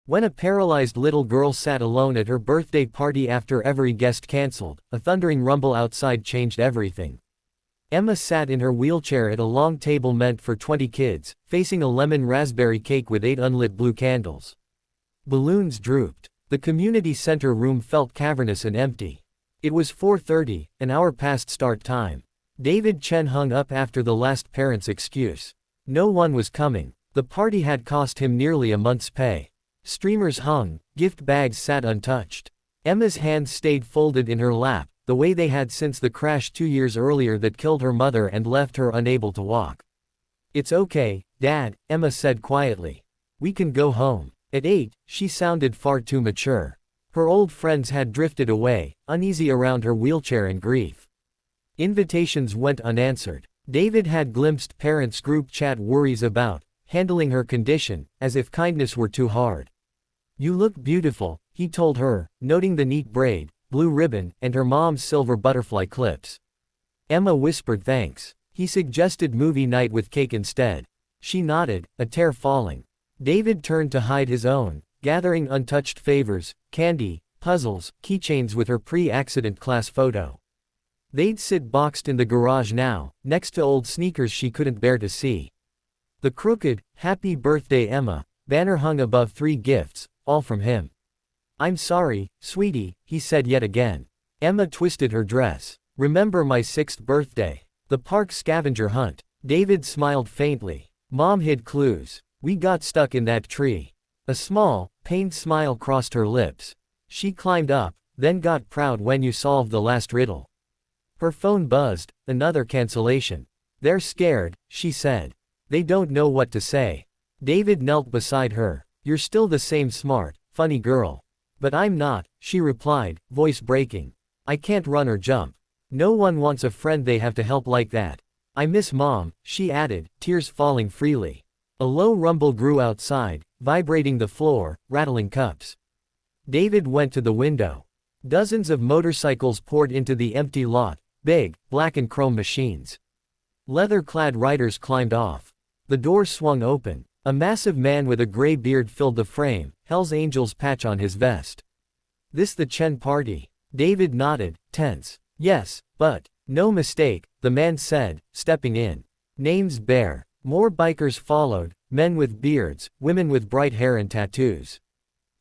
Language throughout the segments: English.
When a paralyzed little girl sat alone at her birthday party after every guest canceled, a thundering rumble outside changed everything. Emma sat in her wheelchair at a long table meant for 20 kids, facing a lemon raspberry cake with 8 unlit blue candles. Balloons drooped. The community center room felt cavernous and empty. It was 4:30, an hour past start time. David Chen hung up after the last parent's excuse. No one was coming. The party had cost him nearly a month's pay. Streamers hung, gift bags sat untouched. Emma's hands stayed folded in her lap, the way they had since the crash 2 years earlier that killed her mother and left her unable to walk. "It's okay, Dad," Emma said quietly. "We can go home." At 8, she sounded far too mature. Her old friends had drifted away, uneasy around her wheelchair and grief. Invitations went unanswered. David had glimpsed parents' group chat worries about handling her condition, as if kindness were too hard. "You look beautiful," he told her, noting the neat braid, blue ribbon, and her mom's silver butterfly clips. Emma whispered thanks. He suggested movie night with cake instead. She nodded, a tear falling. David turned to hide his own, gathering untouched favors, candy, puzzles, keychains with her pre-accident class photo. They'd sit boxed in the garage now, next to old sneakers she couldn't bear to see. The crooked, "Happy Birthday Emma" banner hung above 3 gifts, all from him. "I'm sorry, sweetie," he said yet again. Emma twisted her dress. "Remember my 6th birthday? The park scavenger hunt." David smiled faintly. "Mom hid clues. We got stuck in that tree." A small, pained smile crossed her lips. "She climbed up, then got proud when you solved the last riddle." Her phone buzzed, another cancellation. "They're scared," she said. "They don't know what to say." David knelt beside her. "You're still the same smart, funny girl." "But I'm not," she replied, voice breaking. "I can't run or jump. No one wants a friend they have to help like that. I miss Mom," she added, tears falling freely. A low rumble grew outside, vibrating the floor, rattling cups. David went to the window. Dozens of motorcycles poured into the empty lot, big, black and chrome machines. Leather-clad riders climbed off. The door swung open. A massive man with a gray beard filled the frame, Hell's Angels patch on his vest. "This the Chen party?" David nodded, tense. "Yes, but..." "No mistake," the man said, stepping in. "Name's Bear." More bikers followed, men with beards, women with bright hair and tattoos.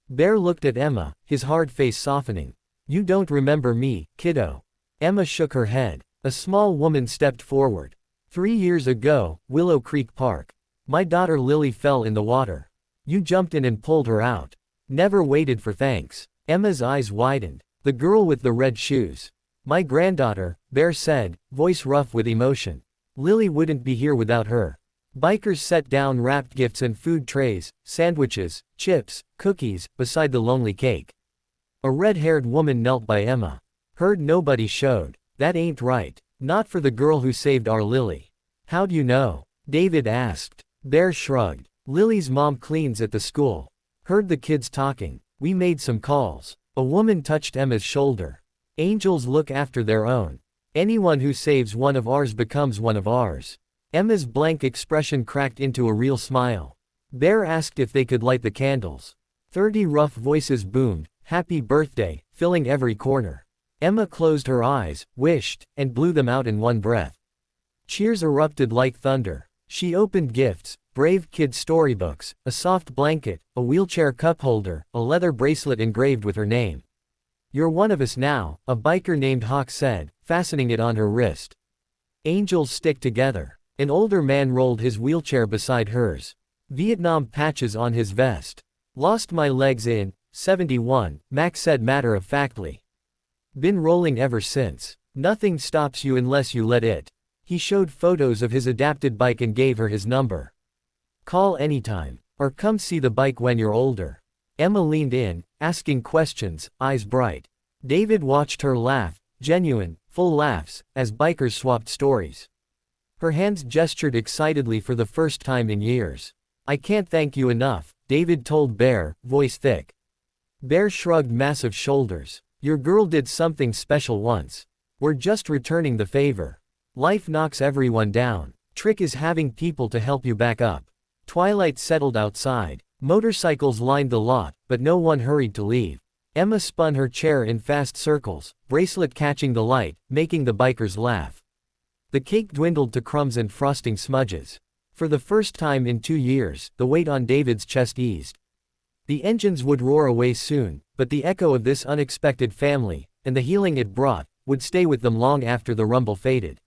Bear looked at Emma, his hard face softening. "You don't remember me, kiddo." Emma shook her head. A small woman stepped forward. 3 years ago, Willow Creek Park. My daughter Lily fell in the water. You jumped in and pulled her out. Never waited for thanks." Emma's eyes widened. "The girl with the red shoes." "My granddaughter," Bear said, voice rough with emotion. "Lily wouldn't be here without her." Bikers set down wrapped gifts and food trays, sandwiches, chips, cookies, beside the lonely cake. A red-haired woman knelt by Emma. "Heard nobody showed. That ain't right. Not for the girl who saved our Lily." "How'd you know?" David asked. Bear shrugged. "Lily's mom cleans at the school. Heard the kids talking. We made some calls." A woman touched Emma's shoulder. "Angels look after their own. Anyone who saves one of ours becomes one of ours." Emma's blank expression cracked into a real smile. Bear asked if they could light the candles. 30 rough voices boomed, "Happy birthday," filling every corner. Emma closed her eyes, wished, and blew them out in one breath. Cheers erupted like thunder. She opened gifts, brave kid storybooks, a soft blanket, a wheelchair cup holder, a leather bracelet engraved with her name. "You're one of us now," a biker named Hawk said, fastening it on her wrist. "Angels stick together." An older man rolled his wheelchair beside hers. Vietnam patches on his vest. "Lost my legs in '71, Max said matter-of-factly. "Been rolling ever since. Nothing stops you unless you let it." He showed photos of his adapted bike and gave her his number. "Call anytime. Or come see the bike when you're older." Emma leaned in, asking questions, eyes bright. David watched her laugh, genuine, full laughs, as bikers swapped stories. Her hands gestured excitedly for the first time in years. "I can't thank you enough," David told Bear, voice thick. Bear shrugged massive shoulders. "Your girl did something special once. We're just returning the favor. Life knocks everyone down. Trick is having people to help you back up." Twilight settled outside. Motorcycles lined the lot, but no one hurried to leave. Emma spun her chair in fast circles, bracelet catching the light, making the bikers laugh. The cake dwindled to crumbs and frosting smudges. For the first time in 2 years, the weight on David's chest eased. The engines would roar away soon, but the echo of this unexpected family, and the healing it brought, would stay with them long after the rumble faded.